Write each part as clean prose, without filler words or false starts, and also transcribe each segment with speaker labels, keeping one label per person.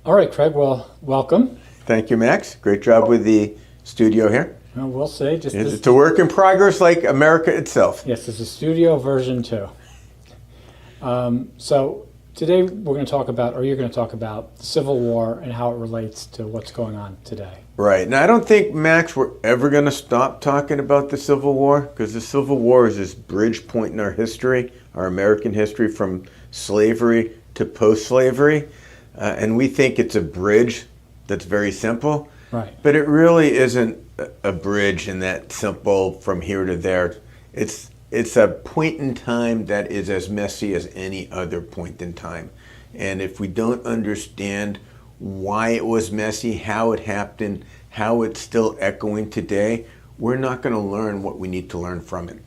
Speaker 1: All right, Craig, well, welcome.
Speaker 2: Thank you, Max. Great job with the studio here.
Speaker 1: We'll say
Speaker 2: It's a work in progress like America itself.
Speaker 1: Yes, it's a studio version 2. So today we're going to talk about, or you're going to talk about the Civil War and how it relates to what's going on today.
Speaker 2: Right. Now, I don't think, Max, we're ever going to stop talking about the Civil War, because the Civil War is this bridge point in our history, our American history, from slavery to post-slavery. And we think it's a bridge that's very simple.
Speaker 1: Right.
Speaker 2: But it really isn't a bridge in that simple from here to there. It's a point in time that is as messy as any other point in time. And if we don't understand why it was messy, how it happened, how it's still echoing today, we're not going to learn what we need to learn from it.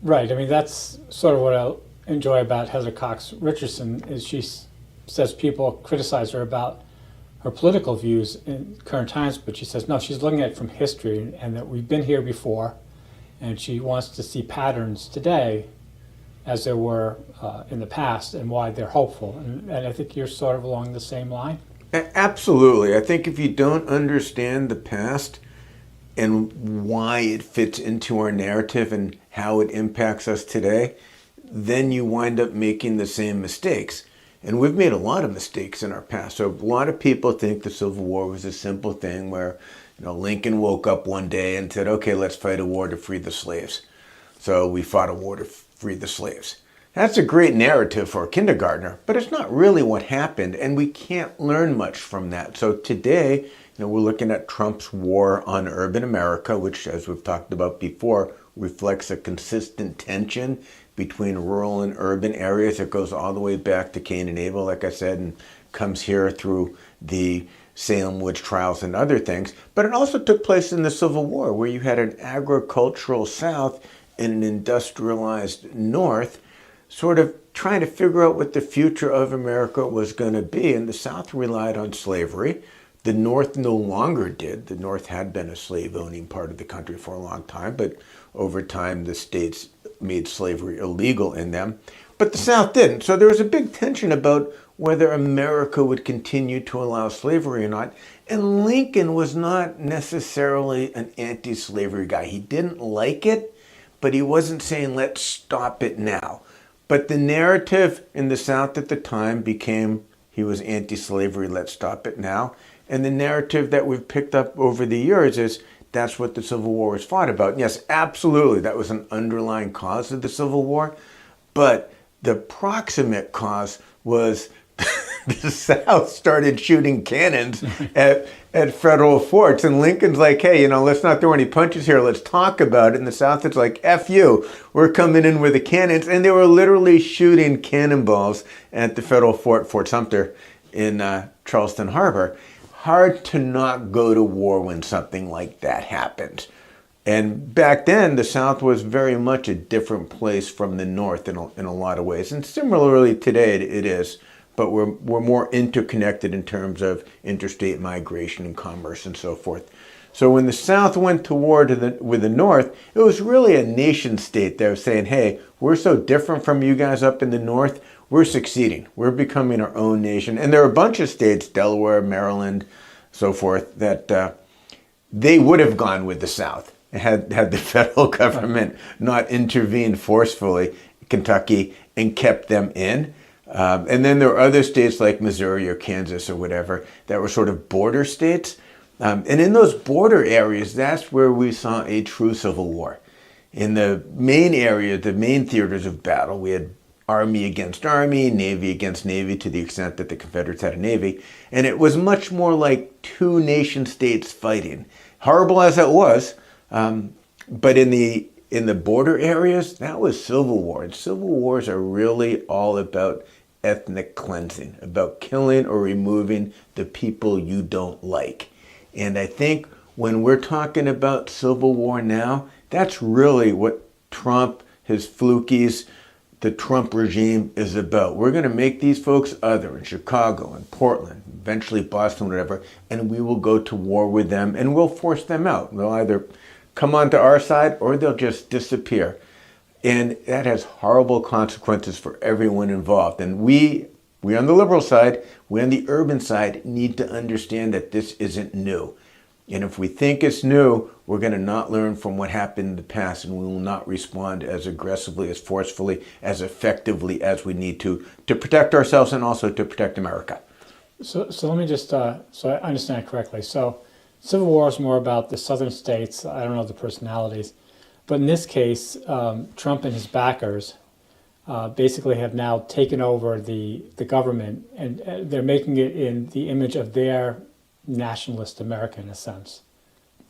Speaker 1: Right. I mean, that's sort of what I enjoy about Heather Cox Richardson is she says people criticize her about her political views in current times, but she says, no, she's looking at it from history and that we've been here before, and she wants to see patterns today as there were in the past and why they're hopeful. And I think you're sort of along the same line.
Speaker 2: Absolutely. I think if you don't understand the past and why it fits into our narrative and how it impacts us today, then you wind up making the same mistakes. And we've made a lot of mistakes in our past. So a lot of people think the Civil War was a simple thing where, Lincoln woke up one day and said, okay, let's fight a war to free the slaves. So we fought a war to free the slaves. That's a great narrative for a kindergartner, but it's not really what happened, and we can't learn much from that. So today, we're looking at Trump's war on urban America, which, as we've talked about before, reflects a consistent tension between rural and urban areas. It goes all the way back to Cain and Abel, like I said, and comes here through the Salem witch trials and other things. But it also took place in the Civil War, where you had an agricultural South and an industrialized North, sort of trying to figure out what the future of America was going to be. And the South relied on slavery. The North no longer did. The North had been a slave-owning part of the country for a long time, but over time the states made slavery illegal in them. But the South didn't. So there was a big tension about whether America would continue to allow slavery or not. And Lincoln was not necessarily an anti-slavery guy. He didn't like it, but he wasn't saying, let's stop it now. But the narrative in the South at the time became he was anti-slavery, let's stop it now. And the narrative that we've picked up over the years is that's what the Civil War was fought about. And yes, absolutely, that was an underlying cause of the Civil War. But the proximate cause was the South started shooting cannons at federal forts. And Lincoln's like, hey, let's not throw any punches here. Let's talk about it. And the South is like, F you. We're coming in with the cannons. And they were literally shooting cannonballs at the federal fort, Fort Sumter in Charleston Harbor. Hard to not go to war when something like that happened. And back then, the South was very much a different place from the North in a lot of ways. And similarly today, it is. But we're more interconnected in terms of interstate migration and commerce and so forth. So when the South went to war with the North, it was really a nation state that was saying, hey, we're so different from you guys up in the North, we're succeeding. We're becoming our own nation. And there are a bunch of states, Delaware, Maryland, so forth, that they would have gone with the South had the federal government not intervened forcefully, Kentucky, and kept them in. And then there are other states like Missouri or Kansas or whatever that were sort of border states. And in those border areas, that's where we saw a true civil war. In the main area, the main theaters of battle, we had Army against Army, Navy against Navy, to the extent that the Confederates had a Navy. And it was much more like two nation states fighting. Horrible as it was, but in the border areas, that was civil war. And civil wars are really all about ethnic cleansing, about killing or removing the people you don't like. And I think when we're talking about civil war now, that's really what Trump, his flunkies, the Trump regime is about. We're going to make these folks other in Chicago and Portland, eventually Boston, whatever, and we will go to war with them and we'll force them out. They'll either come onto our side or they'll just disappear. And that has horrible consequences for everyone involved. And we we on the liberal side, we on the urban side need to understand that this isn't new. And if we think it's new, we're going to not learn from what happened in the past, and we will not respond as aggressively, as forcefully, as effectively as we need to protect ourselves and also to protect America.
Speaker 1: So let me just, so I understand correctly. So Civil War is more about the southern states. I don't know the personalities. But in this case, Trump and his backers basically have now taken over the government, and they're making it in the image of their nationalist America in a sense.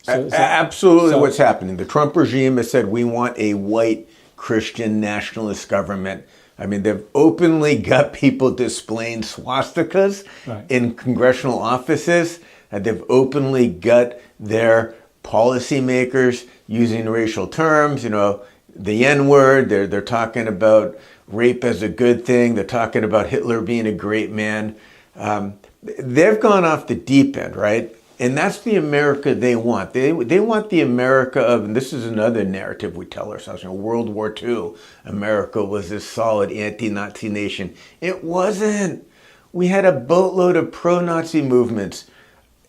Speaker 1: So
Speaker 2: Absolutely what's happening. The Trump regime has said we want a white Christian nationalist government. I mean, they've openly got people displaying swastikas in congressional offices. They've openly got their policymakers using racial terms, the N-word. They're talking about rape as a good thing. They're talking about Hitler being a great man. They've gone off the deep end, right? And that's the America they want. They want the America of, and this is another narrative we tell ourselves, World War II, America was this solid anti-Nazi nation. It wasn't. We had a boatload of pro-Nazi movements,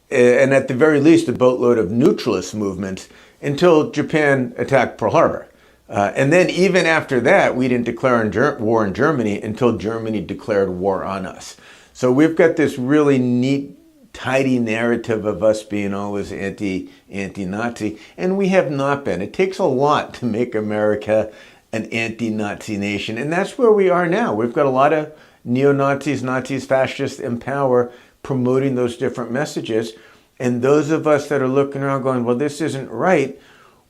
Speaker 2: and at the very least, a boatload of neutralist movements until Japan attacked Pearl Harbor. And then even after that, we didn't declare war in Germany until Germany declared war on us. So we've got this really neat, tidy narrative of us being always anti-Nazi, and we have not been. It takes a lot to make America an anti-Nazi nation, and that's where we are now. We've got a lot of neo-Nazis, Nazis, fascists in power promoting those different messages, and those of us that are looking around going, well, this isn't right,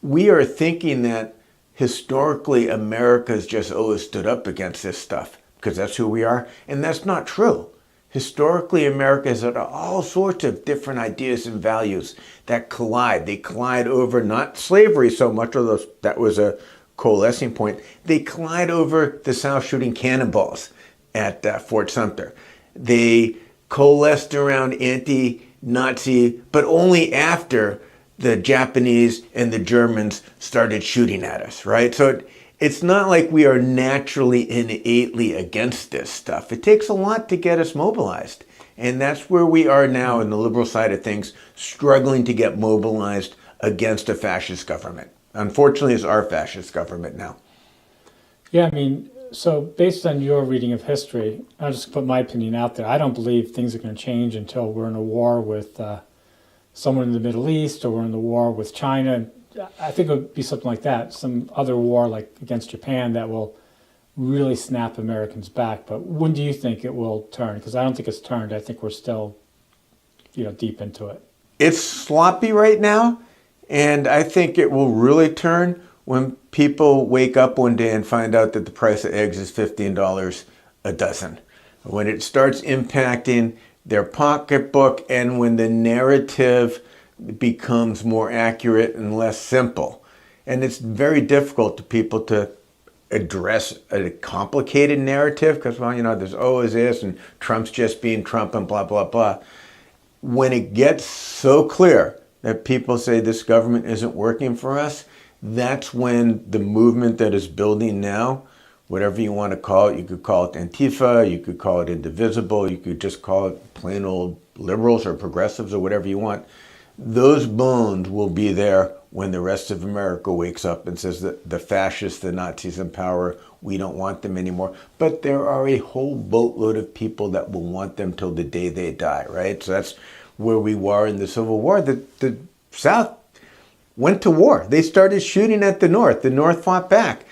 Speaker 2: we are thinking that historically America's just always stood up against this stuff because that's who we are, and that's not true. Historically, America has had all sorts of different ideas and values that collide. They collide over not slavery so much, although that was a coalescing point. They collide over the South shooting cannonballs at Fort Sumter. They coalesced around anti-Nazi, but only after the Japanese and the Germans started shooting at us, right? So it's not like we are naturally innately against this stuff. It takes a lot to get us mobilized. And that's where we are now in the liberal side of things, struggling to get mobilized against a fascist government. Unfortunately, it's our fascist government now.
Speaker 1: Yeah, I mean, so based on your reading of history, I'll just put my opinion out there. I don't believe things are going to change until we're in a war with someone in the Middle East, or we're in the war with China. I think it would be something like that, some other war like against Japan that will really snap Americans back. But when do you think it will turn? Because I don't think it's turned. I think we're still, deep into it.
Speaker 2: It's sloppy right now, and I think it will really turn when people wake up one day and find out that the price of eggs is $15 a dozen. When it starts impacting their pocketbook, and when the narrative becomes more accurate and less simple. And it's very difficult to people to address a complicated narrative because, there's always this, and Trump's just being Trump and blah, blah, blah. When it gets so clear that people say this government isn't working for us, that's when the movement that is building now, whatever you want to call it, you could call it Antifa, you could call it Indivisible, you could just call it plain old liberals or progressives or whatever you want. Those bones will be there when the rest of America wakes up and says that the fascists, the Nazis in power, we don't want them anymore. But there are a whole boatload of people that will want them till the day they die, right? So that's where we were in the Civil War. The South went to war. They started shooting at the North. The North fought back.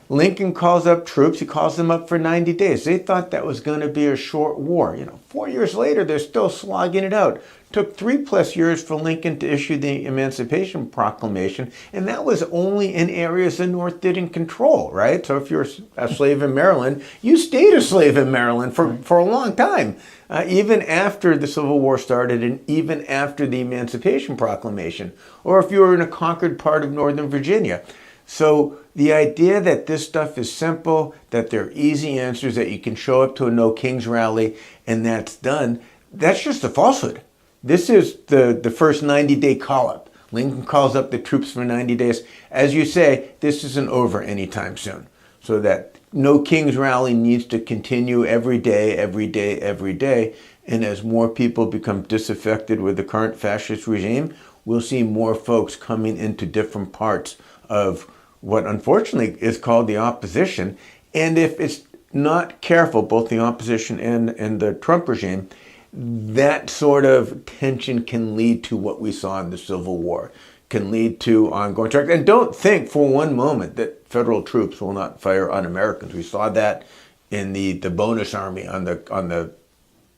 Speaker 2: Lincoln calls up troops. He calls them up for 90 days. They thought that was going to be a short war. 4 years later, they're still slogging it out. Took 3+ years for Lincoln to issue the Emancipation Proclamation, and that was only in areas the North didn't control, right? So if you're a slave in Maryland, you stayed a slave in Maryland for a long time, even after the Civil War started and even after the Emancipation Proclamation, or if you were in a conquered part of Northern Virginia. So the idea that this stuff is simple, that there are easy answers, that you can show up to a No Kings rally and that's done, that's just a falsehood. This is the first 90-day call-up. Lincoln calls up the troops for 90 days. As you say, this isn't over anytime soon. So that No Kings rally needs to continue every day, every day, every day. And as more people become disaffected with the current fascist regime, we'll see more folks coming into different parts of what unfortunately is called the opposition. And if it's not careful, both the opposition and the Trump regime, that sort of tension can lead to what we saw in the Civil War, can lead to ongoing strikes. And don't think for one moment that federal troops will not fire on Americans. We saw that in the bonus army on the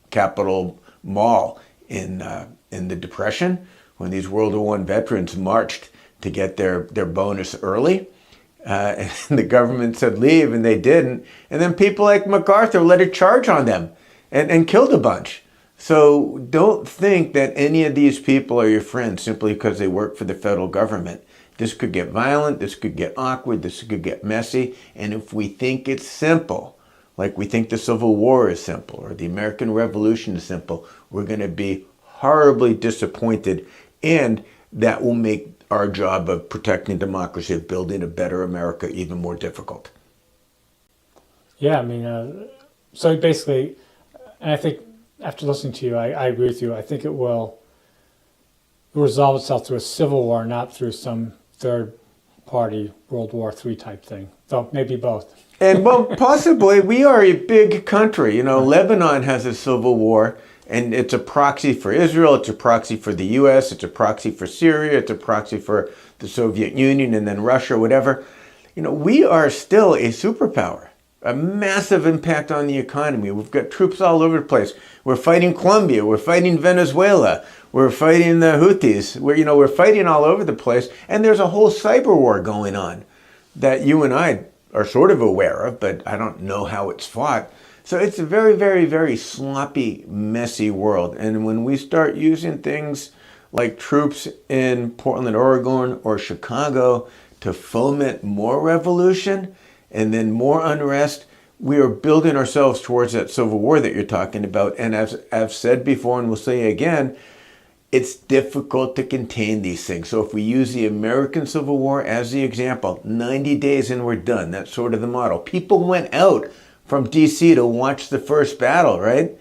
Speaker 2: Capitol Mall in the Depression, when these World War I veterans marched to get their bonus early. And the government said leave, and they didn't. And then people like MacArthur led a charge on them and killed a bunch. So don't think that any of these people are your friends simply because they work for the federal government. This could get violent, this could get awkward, this could get messy. And if we think it's simple, like we think the Civil War is simple or the American Revolution is simple, we're going to be horribly disappointed. And that will make our job of protecting democracy, of building a better America, even more difficult.
Speaker 1: Yeah, I mean, so basically, and I think after listening to you, I agree with you. I think it will resolve itself through a civil war, not through some third party World War III type thing. So maybe both.
Speaker 2: And well, possibly, we are a big country. You know, Lebanon has a civil war, and it's a proxy for Israel, it's a proxy for the US, it's a proxy for Syria, it's a proxy for the Soviet Union and then Russia, whatever. You know, we are still a superpower, a massive impact on the economy. We've got troops all over the place. We're fighting Colombia, we're fighting Venezuela, we're fighting the Houthis, we're fighting all over the place, and there's a whole cyber war going on that you and I are sort of aware of, but I don't know how it's fought. So it's a very, very, very sloppy, messy world. And when we start using things like troops in Portland, Oregon, or Chicago to foment more revolution and then more unrest, we are building ourselves towards that civil war that you're talking about. And as I've said before and will say again, it's difficult to contain these things. So if we use the American Civil War as the example, 90 days and we're done. That's sort of the model. People went out from D.C. to watch the first battle, right?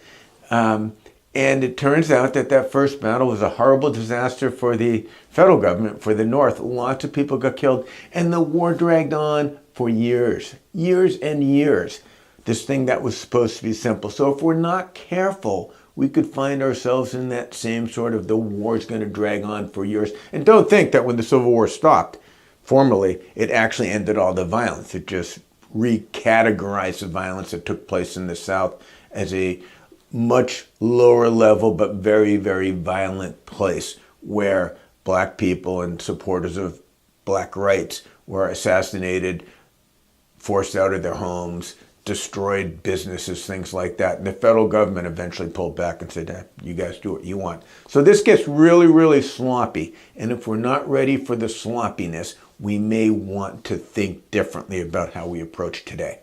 Speaker 2: And it turns out that first battle was a horrible disaster for the federal government, for the North. Lots of people got killed, and the war dragged on for years and years. This thing that was supposed to be simple. So if we're not careful, we could find ourselves in that same sort of the war's going to drag on for years. And don't think that when the Civil War stopped, formally, it actually ended all the violence. It just recategorized the violence that took place in the South as a much lower level but very, very violent place where black people and supporters of black rights were assassinated, forced out of their homes, destroyed businesses, things like that. And the federal government eventually pulled back and said, you guys do what you want. So this gets really, really sloppy. And if we're not ready for the sloppiness, we may want to think differently about how we approach today.